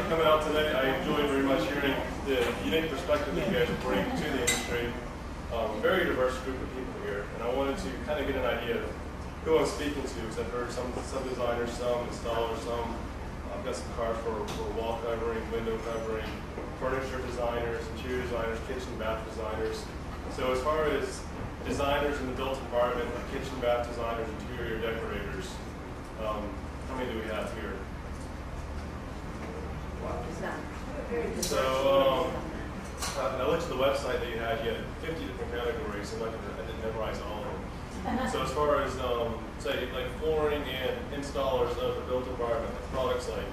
coming out today. I enjoyed very much hearing the unique perspective that you guys bring to the industry. Very diverse group of people here, and I wanted to kind of get an idea of who I'm speaking to, because I've heard some designers, some installers, some. I've got some cards for wall covering, window covering, furniture designers, interior designers, kitchen, bath designers. So as far as designers in the built environment, like kitchen, bath designers, interior decorators, how many do we have here? So, I looked at the website that you had 50 different categories, and I didn't memorize all of them. So as far as, say, like flooring and installers of the built environment, like products like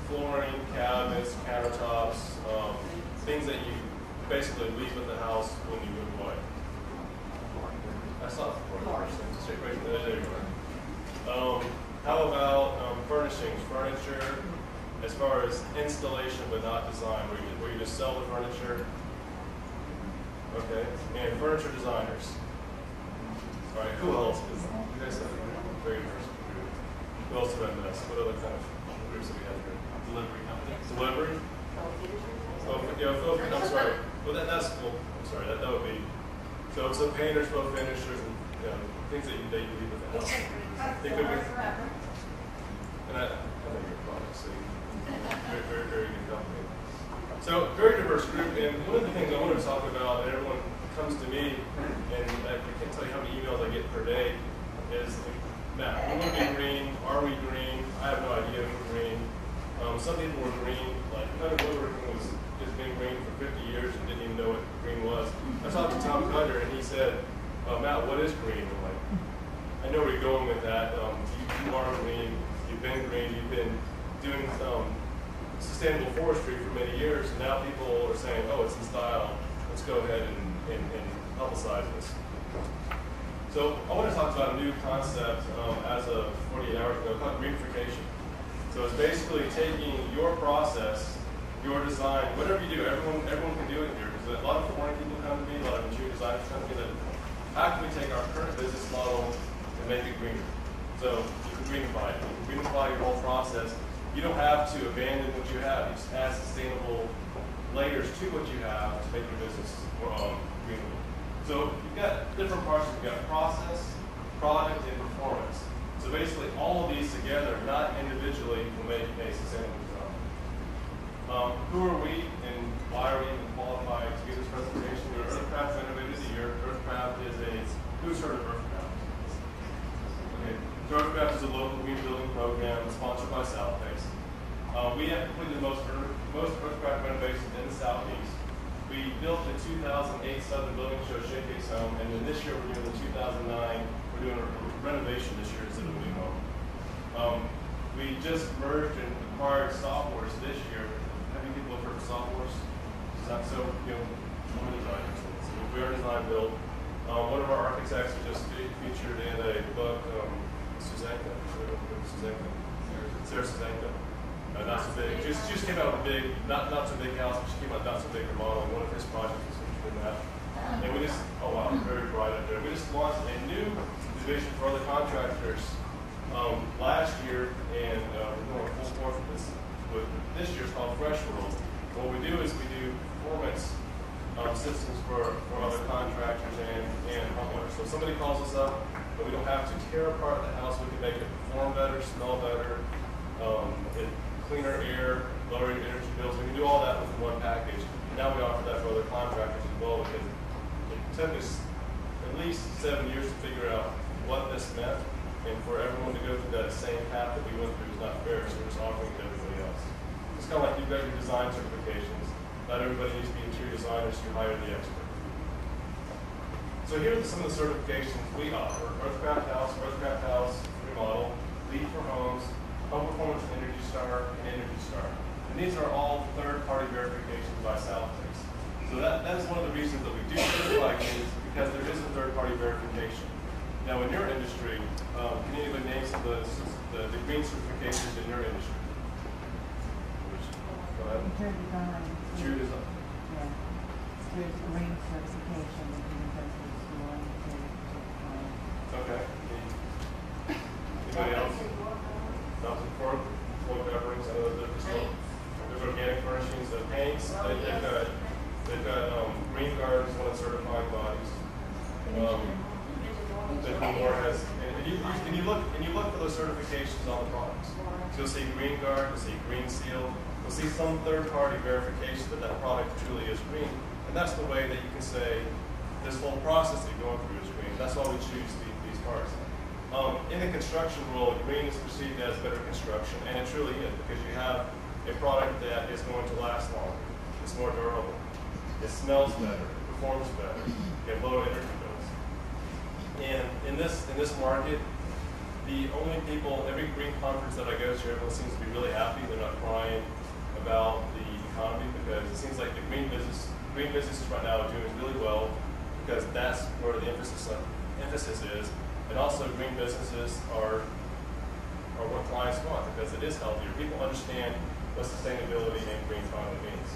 flooring, cabinets, countertops, things that you basically leave with the house when you move away. I saw flooring. There you are. How about furnishings, furniture, as far as installation but not design, where you just sell the furniture? Okay, and furniture designers. All right, who else is, you guys have a very diverse group. Who else did I miss? What other kind of groups do we have here? Delivery companies. Delivery? Oh, I'm sorry. Well, that's cool. I'm sorry, that would be, so painters, both finishers, and things that you leave with the house. They could be, and I think you're probably see. Very, very, very good company. So, very diverse group, and one of the things I want to talk about, and everyone comes to me, and I can't tell you how many emails I get per day, is, Matt, we want to be green, are we green? I have no idea if we're green. Some people were green, like Cutter Woodworking has been green for 50 years and didn't even know what green was. I talked to Tom Cutter, and he said, Matt, what is green? I'm like, I know where you're going with that. You are green, you've been green, you've been doing sustainable forestry for many years, and now people are saying, oh, it's in style, let's go ahead and publicize this. So I want to talk about a new concept as of 48 hours ago called greenification. So it's basically taking your process, your design, whatever you do, everyone can do it here, because a lot of foreign people come to me, a lot of interior designers come to me, that how can we take our current business model and make it greener? So you can greenify it. You can greenify your whole process. You don't have to abandon what you have. You just add sustainable layers to what you have to make your business greener. So you've got different parts. You've got process, product, and performance. So basically all of these together, not individually, will make a sustainable design. Who are we and why are we even qualified to give this presentation? We're Earthcraft Innovator of the Year. Earthcraft is who's heard of Earthcraft? Okay. Earthcraft is a local green building program sponsored by Southbase. We have completed most Earthcraft renovations in the Southeast. We built the 2008 Southern Building Show Showcase Home, and then this year we're doing the 2009, we're doing a renovation this year instead of a new home. We just merged and acquired Softworks this year. How many people have heard of Softworks? So, I'm a designer. So we are design build. One of our architects was just featured in a book, Sarah Suzenka. Not so big. She just came out with a big, not so big house, but she came out not so big remodel. One of his projects was featured in that. And we just, oh wow, very bright up there. We just launched a new division for other contractors last year, and we're going full force with this year's called Fresh World. What we do is we do performance systems for other contractors and homeowners. So if somebody calls us up, but we don't have to tear apart the house, we can make it perform better, smell better, cleaner air, lower energy bills. We can do all that within one package. Now we offer that for other contractors as well, because it took us at least 7 years to figure out what this meant, and for everyone to go through that same path that we went through is not fair, so we're just offering it to everybody else. It's kind of like you've got your design certifications. Not everybody needs to be interior designers, you hire the expert. So here are some of the certifications we offer. Earthcraft House, Remodel, Lead for Homes, Home Performance Energy Star, and Energy Star. And these are all third-party verifications by Southbase. So that is one of the reasons that we do certify things, because there is a third-party verification. Now in your industry, can anybody name some of the green certifications in your industry? Go ahead. Interior design. Interior design. Yeah. There's green certification that you can go to the store and certified. Okay. Anybody else? Nothing for coverings. I know there's paints. They've got Green Guard is one of the certifying bodies. That more has, and you look for those certifications on the products. So you'll see Green Guard, you'll see Green Seal, you'll see some third-party verification that that product truly is green, and that's the way that you can say this whole process that you're going through is green. That's why we choose these parts. In the construction world, green is perceived as better construction, and it truly is, because you have a product that is going to last longer, it's more durable, it smells better, it performs better, you have lower energy bills. And in this market, the only people, every green conference that I go to, everyone seems to be really happy. They're not crying about the economy, because it seems like the green businesses right now are doing really well, because that's where the emphasis is. And also green businesses are what clients want, because it is healthier. People understand what sustainability and green economy means.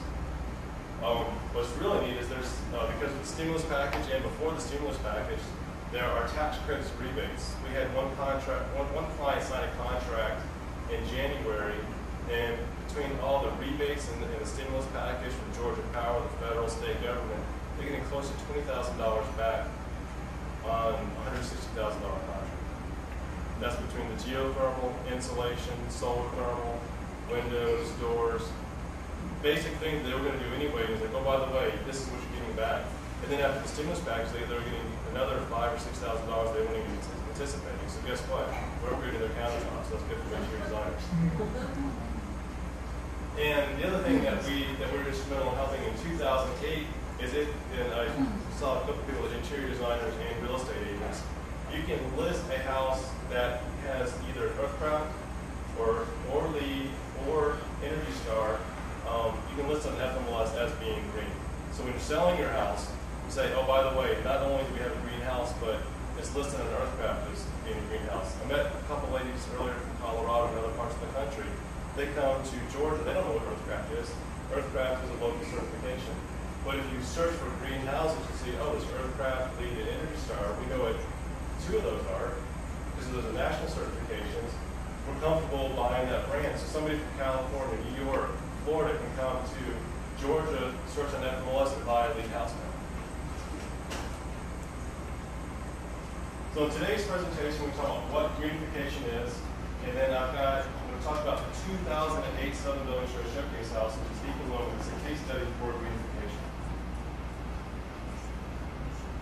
What's really neat is there's, because of the stimulus package and before the stimulus package, there are tax credits rebates. We had one client sign a contract in January, and between all the rebates and the stimulus package from Georgia Power, the federal, state government, they're getting close to $20,000 back on a $160,000 contract. That's between the geothermal, insulation, solar thermal, windows, doors, basic things they were going to do anyway. It's like, oh, by the way, this is what you're getting back. And then after the stimulus package, they were getting another $5,000 or $6,000 they weren't even anticipating. So guess what? We're upgrading their countertops. So that's good for interior designers. And the other thing that we're instrumental in helping in 2008 is and I saw a couple of people, interior designers and real estate agents. You can list a house that has either Earthcraft or LEED or Energy Star. You can list on FMLS as being green. So when you're selling your house, you say, oh, by the way, not only do we have a greenhouse, but it's listed on Earthcraft as being a greenhouse. I met a couple ladies earlier from Colorado and other parts of the country. They come to Georgia, they don't know what Earthcraft is. Earthcraft is a local certification. But if you search for greenhouses, you see, oh, there's Earthcraft, LEED, and Energy Star. We know what two of those are, because those are national certifications. We're comfortable buying that brand. So somebody from California, New York, Florida can come to Georgia, search on FMLS, and buy a LEED house now. So in today's presentation, we talk about what greenification is, and then I'm going to talk about the 2008 Southern Building Show Showcase House, which is equal it's a case study for greenification.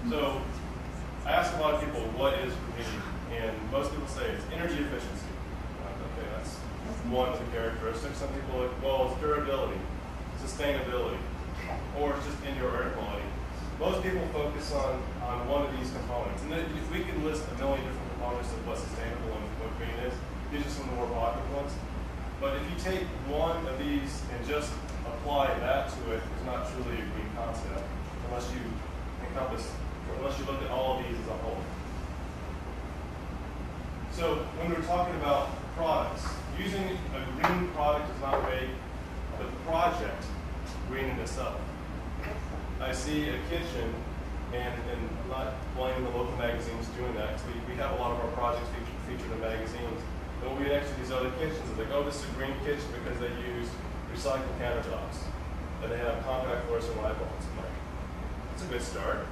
So I ask a lot of people, what is green? And most people say it's energy efficiency. Okay, that's one of the characteristics. Some people are like, well, it's durability, sustainability, or it's just indoor air quality. Most people focus on one of these components. And then if we can list a million different components of what sustainable and what green is, these are some of the more popular ones. But if you take one of these and just apply that to it, it's not truly a green concept unless you look at all of these as a whole. So when we're talking about products, using a green product does not make the project green in itself. I see a kitchen, and I'm not blaming the local magazines doing that, because we have a lot of our projects featured in magazines. But when we next to these other kitchens, it's like, oh, this is a green kitchen because they use recycled countertops, and they have compact fluorescent light bulbs. I'm like, that's a good start.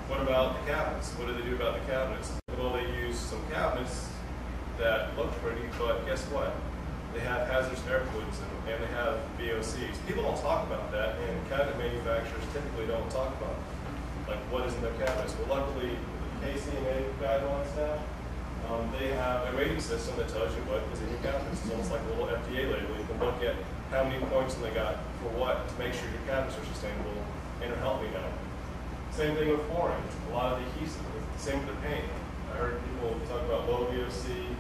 What about the cabinets? What do they do about the cabinets? Well, they use some cabinets that look pretty, but guess what? They have hazardous air pollutants in them, and they have VOCs. People don't talk about that, and cabinet manufacturers typically don't talk about like what is in their cabinets. Well, luckily, the KCMA guidelines now, they have a rating system that tells you what is in your cabinets. It's almost like a little FDA label. You can look at how many points they got for what to make sure your cabinets are sustainable and are healthy now. Same thing with flooring. A lot of the adhesive. Same with the paint. I heard people talk about low VOC,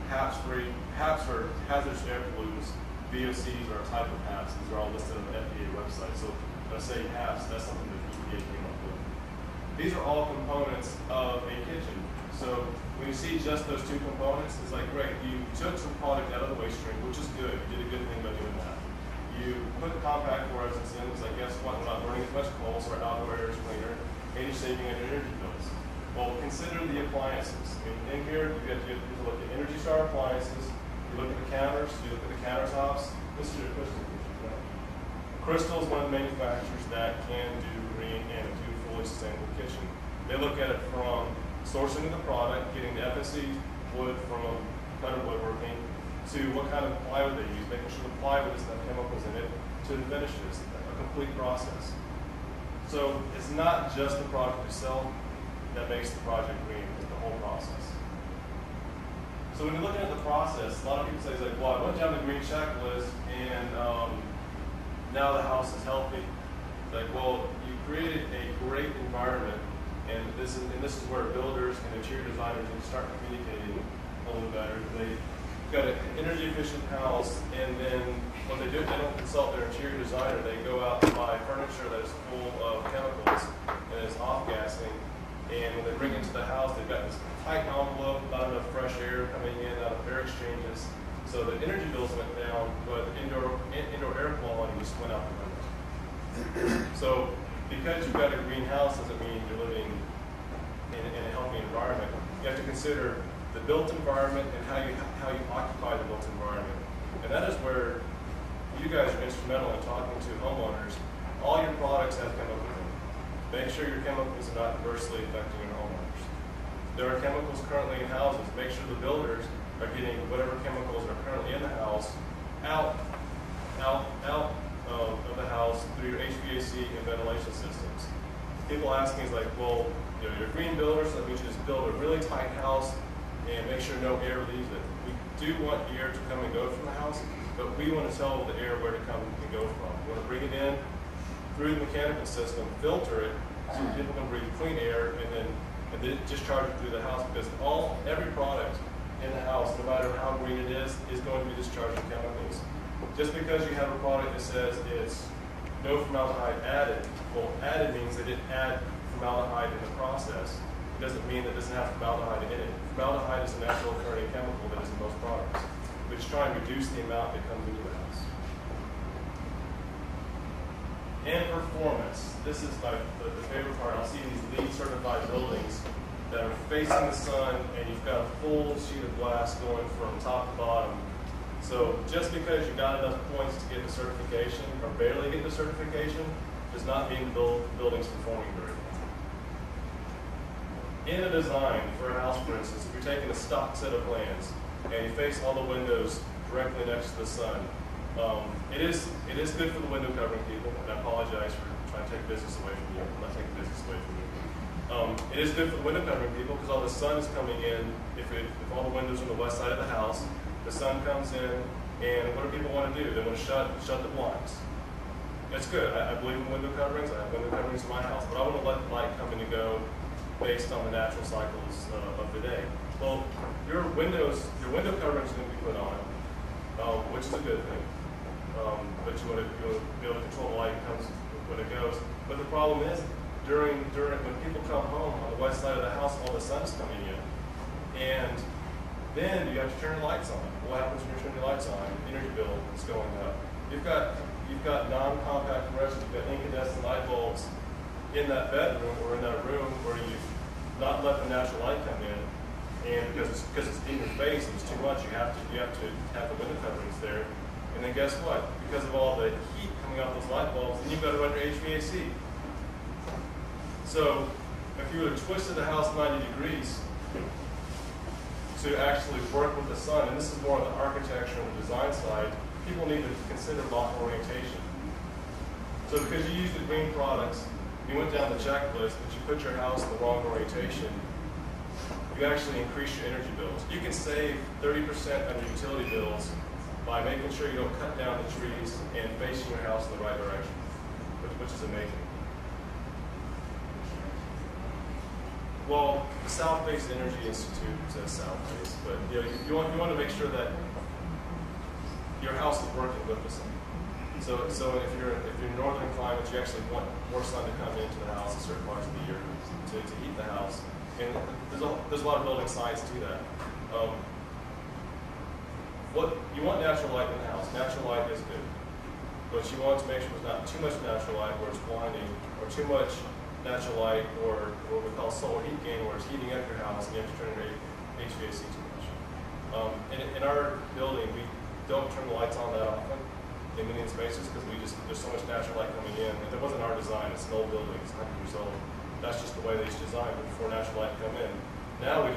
HAPs-free. HAPs are hazardous air pollutants. VOCs are a type of HAPs. These are all listed on the FDA website. So when I say HAPs, that's something that EPA came up with. These are all components of a kitchen. So when you see just those two components, it's like, great, you took some product out of the waste stream, which is good. You did a good thing by doing that. You put compact fluorescents in, it's like, guess what? We're not burning as much coal, so our outdoor air is cleaner, and you're saving on your energy bills. Well, consider the appliances. In here, you have to look at Energy Star appliances, you look at the counters, you look at the countertops. This is your cooking kitchen, right? Crystal is one of the manufacturers that can do green and do fully sustainable kitchen. They look at it from sourcing of the product, getting the FSC wood from Cutter Woodworking, to what kind of plywood they use, making sure the plywood doesn't have chemicals in it, to the finishes, a complete process. So it's not just the product itself that makes the project green, it's the whole process. So when you're looking at the process, a lot of people say, like, well, I went down the green checklist and now the house is healthy. Like, well, you created a great environment, and this is where builders and interior designers need to start communicating a little better. They've got an energy efficient house, and then what they do, they don't consult their interior designer. They go out and buy furniture that is full of chemicals and is off-gassing. And when they bring it into the house, they've got this tight envelope, not enough fresh air coming in out of air exchanges. So the energy bills went down, but indoor air quality just went out the window. So because you've got a greenhouse doesn't mean you're living in a healthy environment. You have to consider the built environment and how you occupy the built environment. And that is where you guys are instrumental in talking to homeowners. All your products have chemicals in them. Make sure your chemicals are not adversely affecting your homeowners. There are chemicals currently in houses. Make sure the builders are getting whatever chemicals are currently in the house out of the house through your HVAC and ventilation systems. People ask me, like, well, you're a green builder, so that means you just build a really tight house and make sure no air leaves it. We do want the air to come and go from the house, but we want to tell the air where to come and go from. We want to bring it in through the mechanical system, filter it, so people can breathe clean air, and then discharge it through the house, because every product in the house, no matter how green it is going to be discharging chemicals. Just because you have a product that says it's no formaldehyde added, well, added means they didn't add formaldehyde in the process. It doesn't mean that it doesn't have formaldehyde in it. Formaldehyde is a natural occurring chemical that is in most products. We just try and reduce the amount that comes into the house. And performance. This is the favorite part. I'll see these LEED certified buildings that are facing the sun, and you've got a full sheet of glass going from top to bottom. So just because you got enough points to get the certification, or barely get the certification, does not mean the building's performing very well. In a design for a house, for instance, if you're taking a stock set of plans and you face all the windows directly next to the sun, it is good for the window covering people, and I apologize for trying to take business away from you. I'm not taking business away from you. It is good for the window covering people because all the sun is coming in. If all the windows are on the west side of the house, the sun comes in, and what do people want to do? They want to shut the blinds. It's good. I believe in window coverings. I have window coverings in my house, but I want to let the light come in and go based on the natural cycles of the day. Well, your window covering is going to be put on, which is a good thing. But you want to be able to control the light comes when it goes. But the problem is, during when people come home on the west side of the house, all the sun's coming in, and then you have to turn the lights on. What happens when you turn the lights on? Energy bill is going up. You've got non-compact fluorescent, you've got incandescent light bulbs in that bedroom or in that room where you've not let the natural light come in, and because it's in your face and it's too much, you have to have the window coverings there. And then guess what? Because of all the heat coming off those light bulbs, then you've got to run your HVAC. So if you were to twist the house 90 degrees to actually work with the sun, and this is more on the architecture and the design side, people need to consider lot orientation. So because you use the green products, you went down the checklist, but you put your house in the wrong orientation, you actually increase your energy bills. You can save 30% on your utility bills by making sure you don't cut down the trees and facing your house in the right direction, which is amazing. Well, the South-Based Energy Institute says South-Based, but you want to make sure that your house is working with the sun. So if you're in northern climates, you actually want more sun to come into the house in certain parts of the year to heat the house. And there's a lot of building science to that. What you want natural light in the house. Natural light is good, but you want to make sure there's not too much natural light where it's blinding, or too much natural light, or what we call solar heat gain, where it's heating up your house and you have to turn your HVAC too much. In our building, we don't turn the lights on that often. in spaces because there's so much natural light coming in. And it wasn't our design, it's an old building, it's 100 years old. That's just the way they designed it before natural light come in. Now we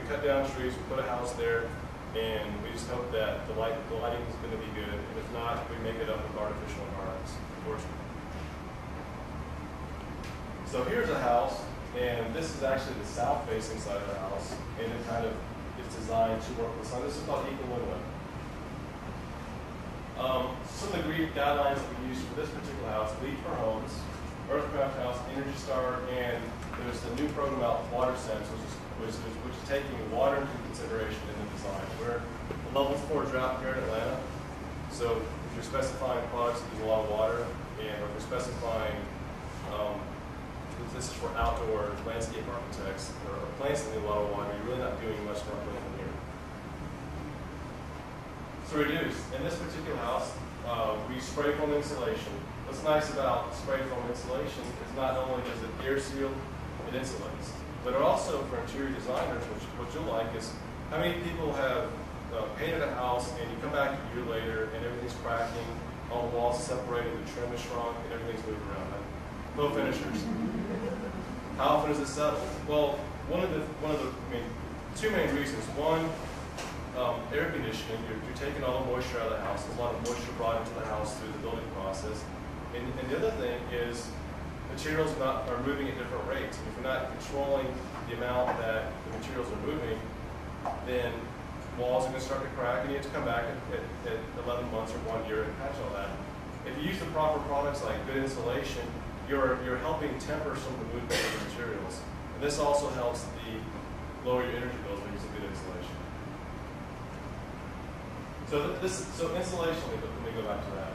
cut down trees, we put a house there, and we just hope that the lighting is going to be good. And if not, we make it up with artificial environments, unfortunately. So here's a house, and this is actually the south-facing side of the house, and it kind of is designed to work with the sun. This is called Eco-Window. Some of the green guidelines that we use for this particular house: LEED for homes, Earthcraft House, Energy Star, and there's the new program out, WaterSense, which is taking water into consideration in the design. We're a level 4 drought here in Atlanta, so if you're specifying products that use a lot of water, and if you're specifying, this is for outdoor landscape architects, or plants that need a lot of water, you're really not doing much for in here. So reduce. In this particular house, we spray foam insulation. What's nice about spray foam insulation is not only does it air seal, it insulates, but it also, for interior designers, what you'll like is how many people have painted a house and you come back a year later and everything's cracking, all the walls separated, the trim is shrunk, and everything's moved around. Faux finishers. How often does it settle? Well, two main reasons. One, air conditioning. You're taking all the moisture out of the house. There's a lot of moisture brought into the house through the building process. And the other thing is materials are moving at different rates. And if you're not controlling the amount that the materials are moving, then walls are going to start to crack, and you have to come back at 11 months or 1 year and patch all that. If you use the proper products like good insulation, you're helping temper some of the movement of the materials. And this also helps lower your energy bills when using good insulation. So insulation, let me go back to that.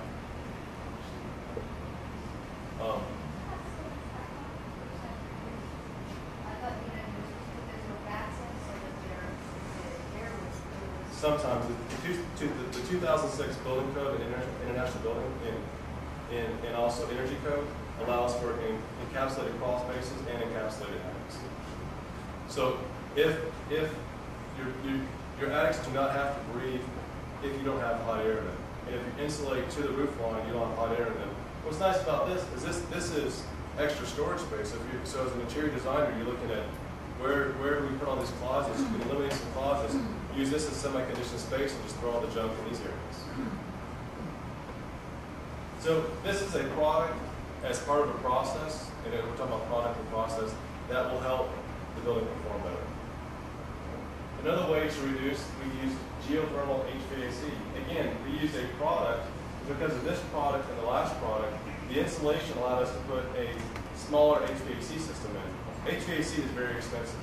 Sometimes the 2006 building code and international building and also energy code allows for encapsulated crawl spaces and encapsulated attics. So if your attics do not have to breathe if you don't have hot air in them, and if you insulate to the roof line, you don't have hot air in them. What's nice about this is this is extra storage space. So as an interior designer, you're looking at where do we put all these closets? You can eliminate some closets, use this as semi-conditioned space, and just throw all the junk in these areas. So this is a product as part of a process, and we're talking about product and process, that will help the building perform better. Another way to reduce, we use geothermal HVAC. Again, we use a product, because of this product and the last product, the insulation allowed us to put a smaller HVAC system in. HVAC is very expensive.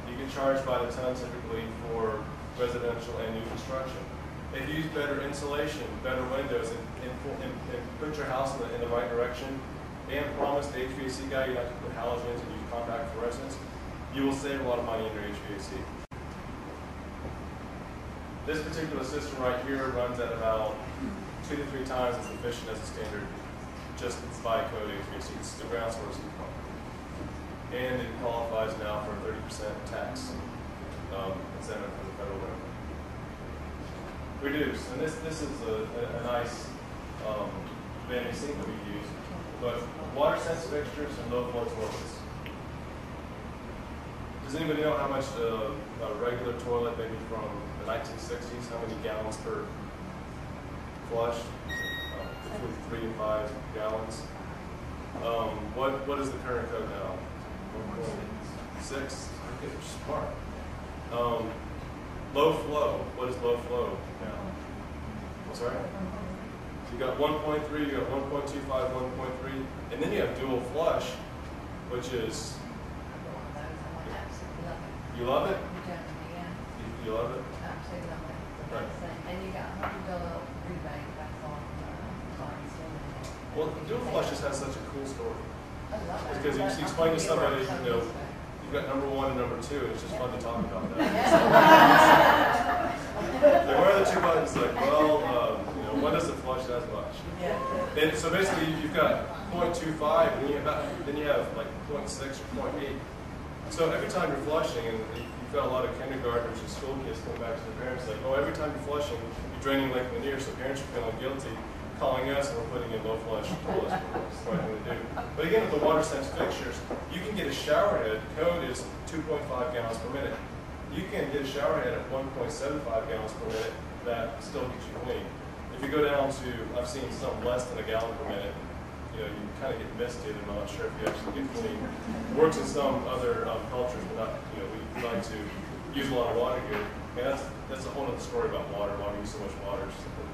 You get charged by the ton typically for residential and new construction. If you use better insulation, better windows, and put your house in the right direction, and promise the HVAC guy you not to put halogens and use compact fluorescents, you will save a lot of money in your HVAC. This particular system right here runs at about 2 to 3 times as efficient as a standard, just by code HVAC. It's the ground source heat pump. And it qualifies now for a 30% tax incentive from the federal government. Reduce, and this is a nice vanity sink that we use, but water sense fixtures and low flow toilets. Does anybody know how much a regular toilet, maybe from the 1960s, how many gallons per flush? Between 3 and 5 gallons. What is the current code now? 1.6. Okay, you're smart. Low flow. What is low flow now? What's right? So you got 1.3, you got 1.25, 1.3, and then you have dual flush, which is. You love it? You love it? Absolutely love it. Right. And you got $100 rebate back on Well, dual flush just has such a cool story. I love it. Because you explain to somebody, you've got number 1 and number 2, and it's just fun to talk about that. Like, where are the 2 buttons? Like, well, one doesn't flush as much. Yeah. And so basically, you've got 0.25, and then you have like 0.6 or 0.8. So every time you're flushing, and you've got a lot of kindergartners and school kids coming back to their parents, like, oh, every time you're flushing, you're draining Lake Lanier, so parents are feeling guilty. calling us and we're putting in low flush toilets. That's the right thing to do. But again, with the WaterSense fixtures, you can get a shower head. Code is 2.5 gallons per minute. You can get a shower head at 1.75 gallons per minute that still gets you clean. If you go down to, I've seen some less than a gallon per minute, you know, you kind of get misty, and I'm not sure if you actually get clean. It works in some other cultures, but not, you know, we like to use a lot of water here. And that's a whole other story about water, why we use so much water. It's just the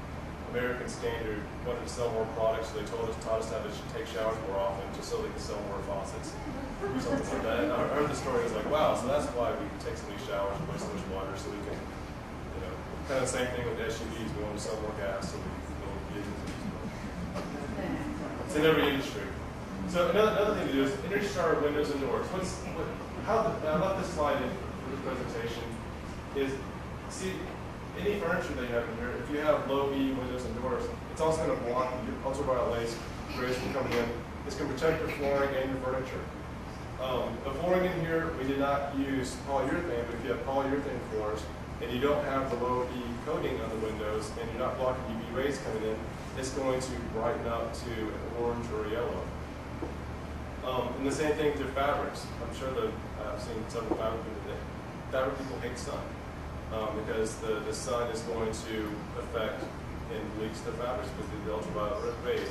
American Standard wanted to sell more products, so they taught us how to take showers more often, just so they could sell more faucets, something like that. And I heard the story, I was like, wow, so that's why we take so many showers and waste so much water, so we can, you know, kind of the same thing with SUVs. We want to sell more gas, so we can go get into these more. It's in every industry. So another thing to do is Energy Star windows and doors. I love this slide in for this presentation is, see, any furniture that you have in here, if you have low E windows and doors, it's also going to block your ultraviolet rays from coming in. It's going to protect your flooring and your furniture. The flooring in here, we did not use polyurethane, but if you have polyurethane floors and you don't have the low E coating on the windows and you're not blocking UV rays coming in, it's going to brighten up to an orange or a yellow. And the same thing to fabrics. I'm sure that I've seen several fabric people hate sun because the sun is going to affect and leaks the fabrics because of the ultraviolet rays.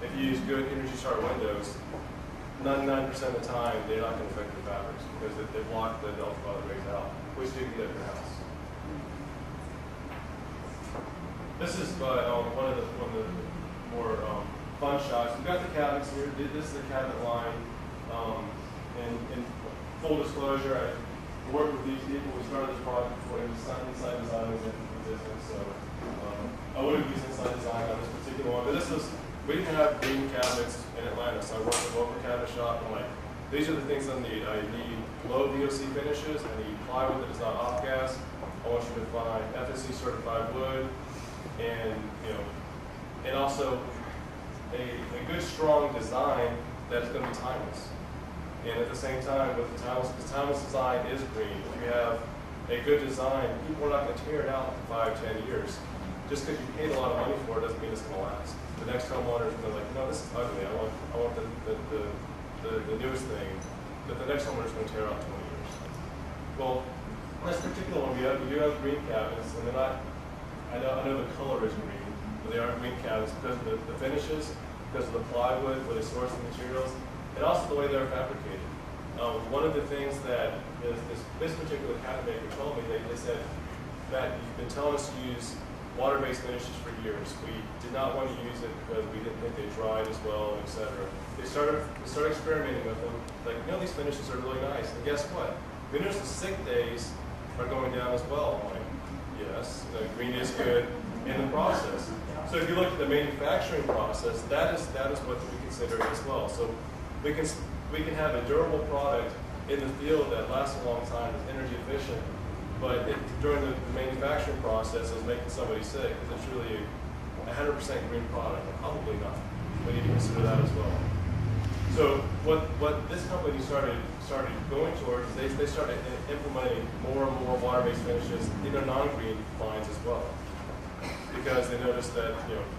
If you use good Energy Star windows, 99% of the time they're not going to affect the fabrics because they block the ultraviolet rays out, which you can get at your house. This is one of the more fun shots. We've got the cabinets here. This is the cabinet line. In full disclosure, I worked with these people. We started this project before inside design was in existence, so I would have used inside design on this particular one. But we didn't have green cabinets in Atlanta, so I worked with a local cabinet shop. I'm like, these are the things I need. I need low VOC finishes. I need plywood that is not off gas. I want you to find FSC certified wood, and and also a good strong design that's going to be timeless. And at the same time, with the timeless design is green. If you have a good design, people are not going to tear it out in 5-10 years. Just because you paid a lot of money for it doesn't mean it's going to last. The next homeowner is going to be like, no, this is ugly. I want the newest thing. But the next homeowner is going to tear out 20 years. Well, in this particular one, we do have green cabinets, and they're not. I know the color is green, but they are green cabinets because of the finishes, because of the plywood, where they source the materials, and also the way they're fabricated. One of the things that this particular cabinet maker told me, they said that you've been telling us to use water-based finishes for years. We did not want to use it because we didn't think they dried as well, etc. They started experimenting with them. Like, these finishes are really nice. And guess what? We noticed the sick days are going down as well. I'm like, yes, green is good in the process. So if you look at the manufacturing process, that is what we consider as well. So we can have a durable product in the field that lasts a long time, is energy efficient, but during the manufacturing process is making somebody sick because it's really a 100% green product. Probably not. We need to consider that as well. So what this company started going towards is they started implementing more and more water-based finishes in their non-green lines as well, because they noticed that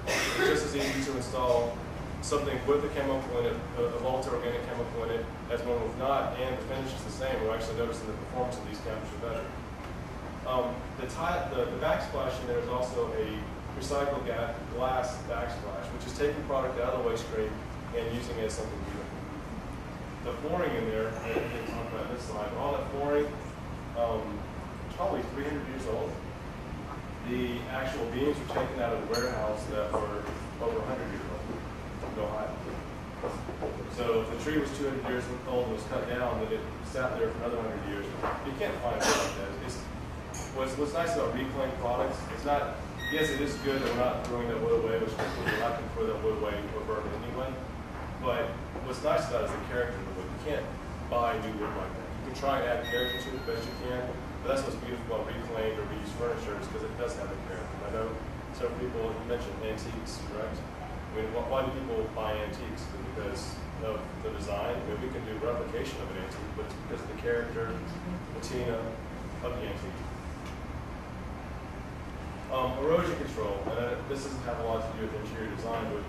it's just as easy to install something with a chemical in it, a volatile organic chemical in it, as one with not, and the finish is the same. We're actually noticing the performance of these cabinets are better. The backsplash in there is also a recycled glass backsplash, which is taking product out of the waste stream and using it as something beautiful. The flooring in there, I didn't talk about this slide, but all that flooring, probably 300 years old. The actual beams were taken out of the warehouse that were over 100 years old from Ohio. So if the tree was 200 years old and was cut down, then it sat there for another 100 years. You can't find it like that. What's nice about reclaimed products, it's not, yes, it is good that we're not throwing that wood away, which we're not going to throw that wood away or burn it anyway. But what's nice about it is the character of the wood. You can't buy new wood like that. You can try and add character to it the best you can, but that's what's beautiful about reclaimed or reused furniture is because it does have a character. I know several people, you mentioned antiques, correct? I mean, why do people buy antiques? Because of the design. I mean, we can do replication of an antique, but it's because of the character, patina of the antique. Erosion control, and this doesn't have a lot to do with interior design, but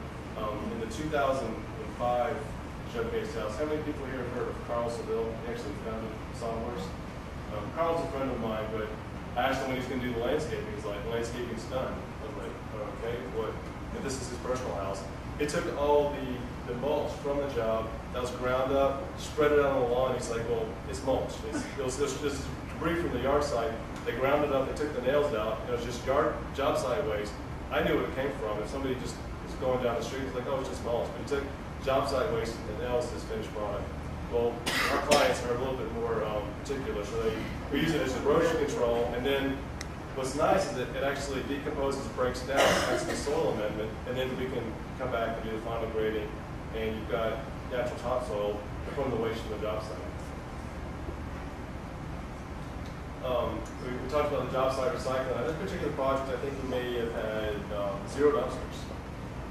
in the 2005 Showcase House, how many people here have heard of Carl Seville? He actually founded Sawhorse. Carl's a friend of mine, but I asked him when he's going to do the landscaping. He's like, landscaping's done. I was like, oh, okay, what? And this is his personal house. It took all the mulch from the job that was ground up, spread it out on the lawn. He's like, well, it's mulch. It was just debris from the yard site. They ground it up, they took the nails out. It was just job site waste. I knew where it came from. If somebody just was going down the street, it's like, oh, it's just mulch. But he took job site waste and nails as finished product. Well, our clients are a little bit more particular, so we use it as erosion control. And then what's nice is that it actually decomposes, breaks down, that's the soil amendment, and then we can come back and do the final grading, and you've got natural topsoil from the waste from the job site. We talked about the job site recycling. On this particular project, I think we may have had 0 dumpsters.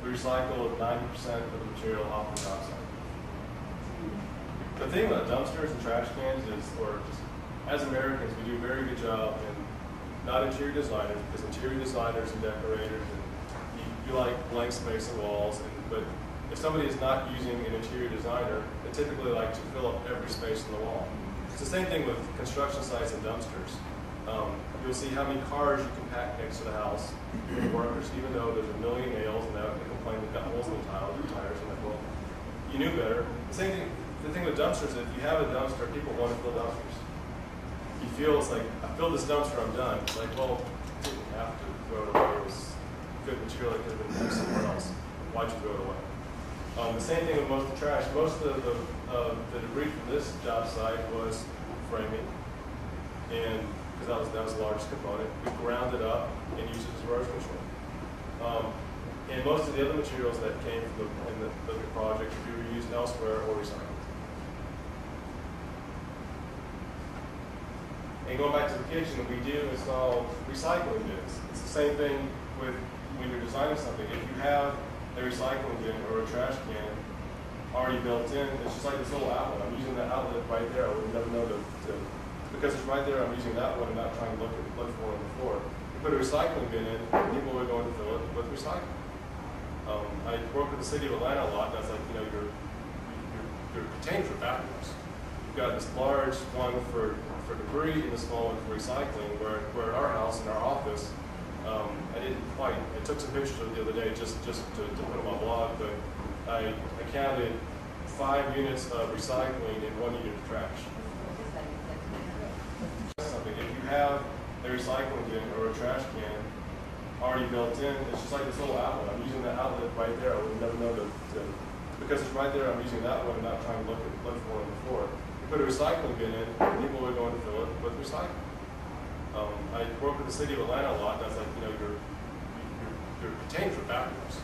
We recycled 90% of the material off the job site. The thing about dumpsters and trash cans is, or just as Americans, we do a very good job, and not interior designers, because interior designers and decorators, and you like blank space and walls, but if somebody is not using an interior designer, they typically like to fill up every space in the wall. It's the same thing with construction sites and dumpsters. You'll see how many cars you can pack next to the house with workers, even though there's a million nails and they complain they've got holes in the tires, and like, well, you knew better. The thing with dumpsters is if you have a dumpster, people want to fill dumpsters. You feel it's like, I filled this dumpster, I'm done. It's like, well, you didn't have to throw it away. It was good material that could have been used somewhere else. Why'd you throw it away? The same thing with most of the trash. Most of the debris from this job site was framing, and because that was the largest component, we ground it up and used it as erosion control. And most of the other materials that came from the project we were used elsewhere or recycled. And going back to the kitchen, we do install recycling bins. It's the same thing with when you're designing something. If you have a recycling bin or a trash can already built in, it's just like this little outlet. I'm using that outlet right there. I would never know because it's right there, I'm using that one and not trying to look for it on the floor. You put a recycling bin in, people are going to fill it with recycling. I work with the city of Atlanta a lot, and I was like, you know, your containers are fabulous. You've got this large one for debris and a small one for recycling, where at our house, in our office, I took some pictures of it the other day just to put on my blog, but I counted 5 units of recycling and 1 unit of trash. Something. If you have a recycling bin or a trash can already built in, it's just like this little outlet. I'm using that outlet right there. I would never know because it's right there, I'm using that one and not trying to look for it on the floor. You put a recycling bin in, people are going to fill it with recycling. I work with the city of Atlanta a lot, and I was like, you know, your containers are fabulous.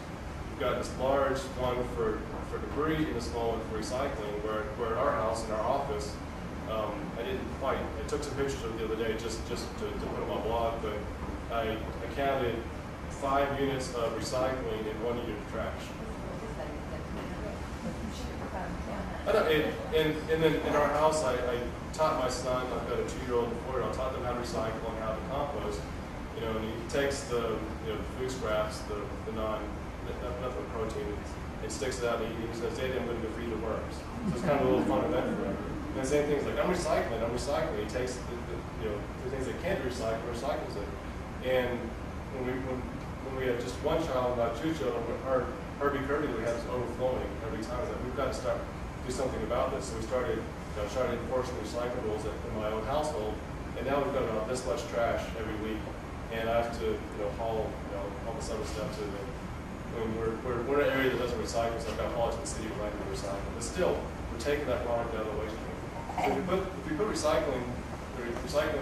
You've got this large one for debris and a small one for recycling, where at our house, in our office, I took some pictures of it the other day just to put on my blog, but I counted 5 units of recycling and 1 unit of trash. I know, and then in our house, I taught my son, I've got a 2-year-old and a 4-year-old, I taught them how to recycle and how to compost. You know, and he takes the food scraps, nothing protein, and sticks it out, and he says, Daddy, I'm going to go feed the worms. So it's kind of a little fun event for him. And the same thing is like, I'm recycling. He takes the things that can't be recycled, recycles it. And when we have just one child, about 2 children, Herbie Kirby, we have this overflowing every time. That we've got to do something about this. So we started enforcing the recycling rules in my own household, and now we've got about this much trash every week, and I have to haul all this other stuff to the. I mean, we're in an area that doesn't recycle, so I've got to haul it to the city of Atlanta to recycle. But still, we're taking that product out of the waste stream. So if we put recycling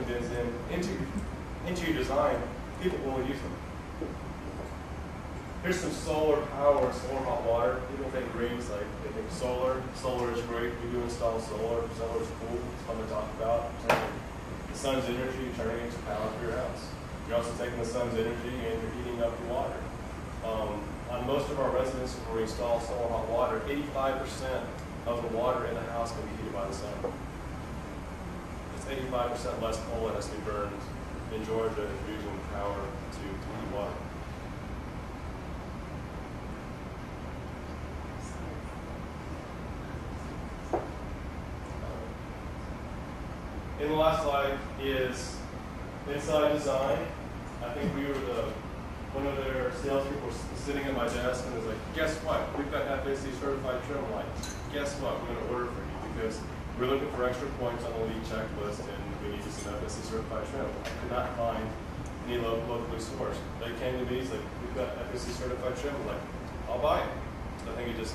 bins into your design, people will use them. Here's some solar power, solar hot water. People think green's like, they think solar. Solar is great. We do install solar. Solar is cool. It's fun to talk about. The sun's energy, turning it into power for your house. You're also taking the sun's energy and you're heating up your water. On most of our residences where we install solar hot water, 85% of the water in the house can be heated by the sun. It's 85% less coal that has to be burned in Georgia if you're using power to heat water. the last slide is inside design. I think we were one of their salespeople was sitting at my desk and was like, guess what? We've got FSC certified trim lights. Guess what? We're going to order for you because we're looking for extra points on the lead checklist and we need some FSC certified trim. I could not find any locally sourced. They came to me, he's like, we've got FSC certified trim. I'm like, I'll buy it. So I think he just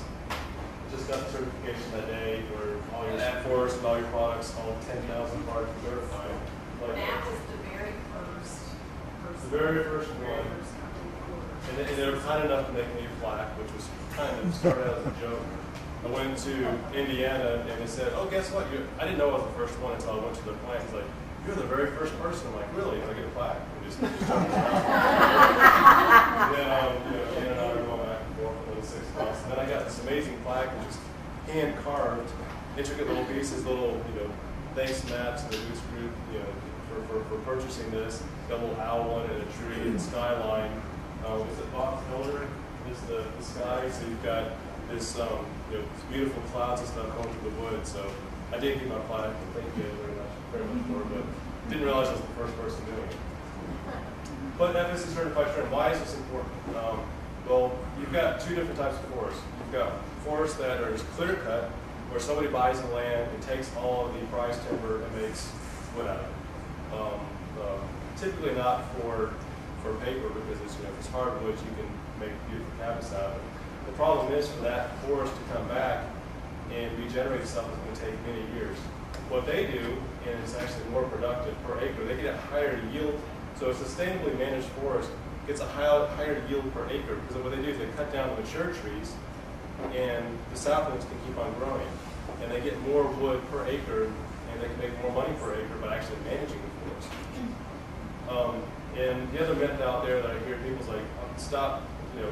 got the certification that day where all your force and all your products, all 10,000 parts were verified. Like, that was the very first. The very first one. And they were kind enough to make me a plaque, which was kind of started out as a joke. I went to Indiana and they said, oh, guess what? I didn't know I was the first one until I went to their plant. He's like, you're the very first person. I'm like, really? And I get a plaque. And just joking around. And then, Ken and I were going back and forth for those 6 months. And then I got this amazing plaque, which is hand carved, intricate little pieces, little, thanks maps to the Goose Group, for purchasing this. Got a little owl one and a tree and a skyline. Is it Box Elder? Is the sky? So you've got this beautiful clouds and stuff going through the woods. So I did get my plaque, and thank you very much for it, but didn't realize I was the first person doing it. But FSC certified trim, why is this important? Well, you've got 2 different types of forests. You've got forests that are just clear cut, where somebody buys the land and takes all of the prize timber and makes wood out of it. Typically not for paper because if it's hardwood, you can make beautiful cabinets out of it. The problem is for that forest to come back and regenerate something is going to take many years. What they do, and it's actually more productive per acre, they get a higher yield. So a sustainably managed forest gets a higher yield per acre because what they do is they cut down the mature trees and the saplings can keep on growing. And they get more wood per acre and they can make more money per acre by actually managing the forest. And the other myth out there that I hear people's like, stop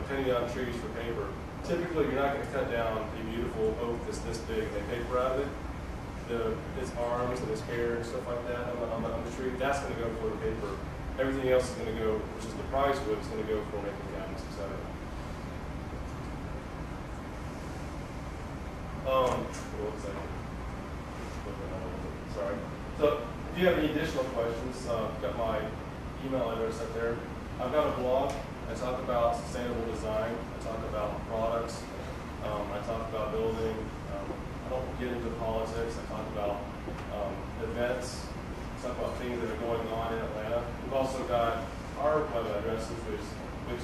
cutting down trees for paper. Typically, you're not going to cut down a beautiful oak that's this big and make paper out of it. Its arms and its hair and stuff like that on the tree, that's going to go for the paper. Everything else is going to go, which is the prize wood, is going to go for making cabinets, etc. What was that? Sorry. So if you have any additional questions, I've got my email address up there. I've got a blog. I talk about sustainable design. I talk about products. I talk about building. I don't get into politics. I talk about events. I talk about things that are going on in Atlanta. We've also got our web address, which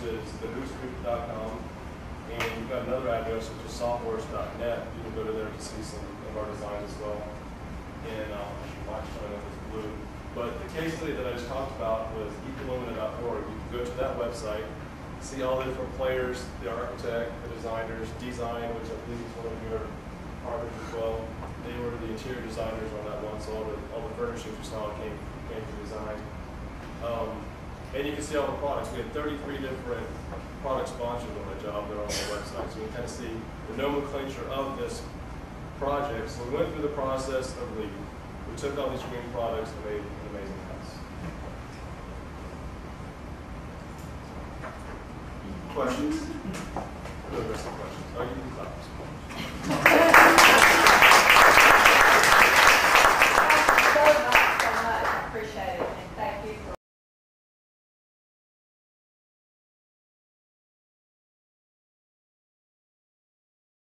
is thehoosegroup.com. And we've got another address, which is softwares.net. You can go to there to see some of our designs as well. And watch showing up as blue. But the case study that I just talked about was ecolumina.org. You can go to that website, see all the different players, the architect, the designers, Design, which I believe is one of your partners as well. They were the interior designers on that one, so all the furnishings you saw came from Design. And you can see all the products. We had 33 different product sponsors on the job. They're on the website. So you can kind of see the nomenclature of this project. So we went through the process of we took all these green products and made an amazing house. Questions? No questions. Oh, you can clap.